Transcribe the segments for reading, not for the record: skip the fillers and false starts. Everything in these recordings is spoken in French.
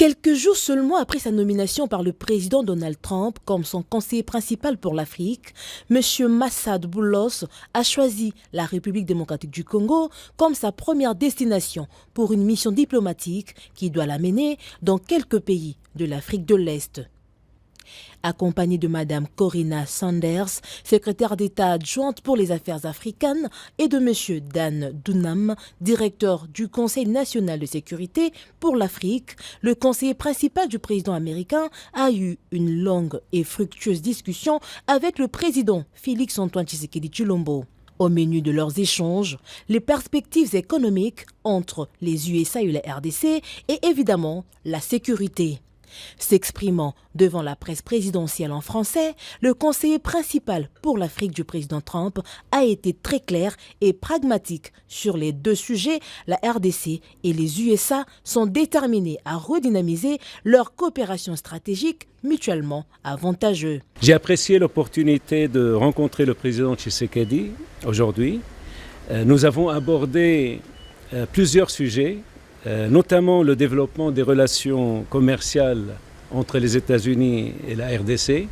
Quelques jours seulement après sa nomination par le président Donald Trump comme son conseiller principal pour l'Afrique, M. Massad Boulos a choisi la République démocratique du Congo comme sa première destination pour une mission diplomatique qui doit l'amener dans quelques pays de l'Afrique de l'Est. Accompagnée de Mme Corinna Sanders, secrétaire d'État adjointe pour les affaires africaines, et de M. Dan Dunham, directeur du Conseil national de sécurité pour l'Afrique, le conseiller principal du président américain a eu une longue et fructueuse discussion avec le président Félix-Antoine Tshisekedi Tshilombo. Au menu de leurs échanges, les perspectives économiques entre les USA et la RDC et évidemment la sécurité. S'exprimant devant la presse présidentielle en français, le conseiller principal pour l'Afrique du président Trump a été très clair et pragmatique sur les deux sujets. La RDC et les USA sont déterminés à redynamiser leur coopération stratégique mutuellement avantageuse. J'ai apprécié l'opportunité de rencontrer le président Tshisekedi aujourd'hui. Nous avons abordé plusieurs sujets, notamment le développement des relations commerciales entre les États-Unis et la RDC.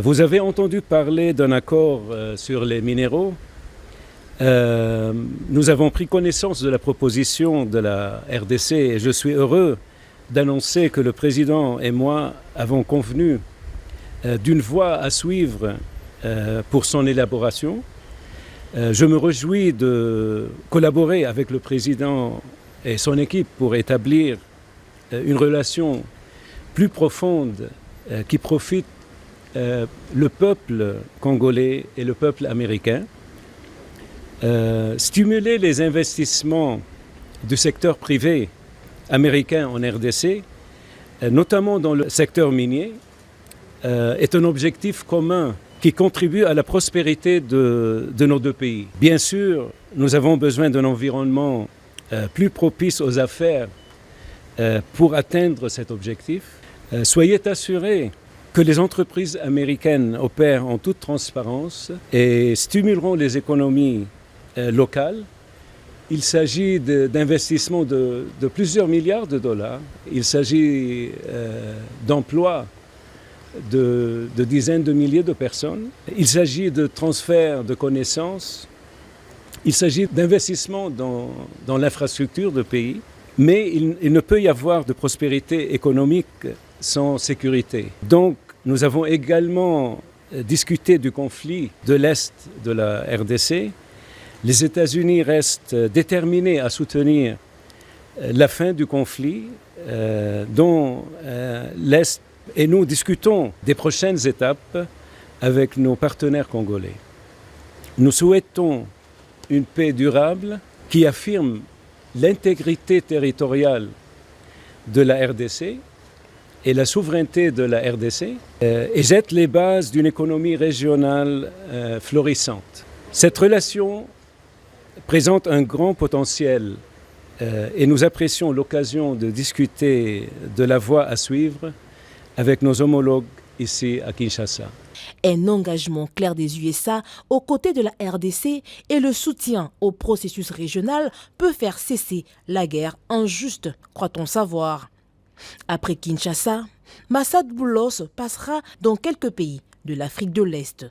Vous avez entendu parler d'un accord sur les minéraux. Nous avons pris connaissance de la proposition de la RDC et je suis heureux d'annoncer que le président et moi avons convenu d'une voie à suivre pour son élaboration. Je me réjouis de collaborer avec le président et son équipe pour établir une relation plus profonde qui profite le peuple congolais et le peuple américain. Stimuler les investissements du secteur privé américain en RDC, notamment dans le secteur minier, est un objectif commun qui contribue à la prospérité de nos deux pays. Bien sûr, nous avons besoin d'un environnement plus propice aux affaires pour atteindre cet objectif. Soyez assurés que les entreprises américaines opèrent en toute transparence et stimuleront les économies locales. Il s'agit d'investissements de plusieurs milliards de dollars. Il s'agit d'emplois de dizaines de milliers de personnes. Il s'agit de transferts de connaissances. Il s'agit d'investissements dans l'infrastructure de pays, mais il ne peut y avoir de prospérité économique sans sécurité. Donc, nous avons également discuté du conflit de l'Est de la RDC. Les États-Unis restent déterminés à soutenir la fin du conflit dont l'Est, et nous discutons des prochaines étapes avec nos partenaires congolais. Nous souhaitons une paix durable qui affirme l'intégrité territoriale de la RDC et la souveraineté de la RDC et jette les bases d'une économie régionale florissante. Cette relation présente un grand potentiel et nous apprécions l'occasion de discuter de la voie à suivre avec nos homologues ici à Kinshasa. Un engagement clair des USA aux côtés de la RDC et le soutien au processus régional peut faire cesser la guerre injuste, croit-on savoir. Après Kinshasa, Massad Boulos passera dans quelques pays de l'Afrique de l'Est.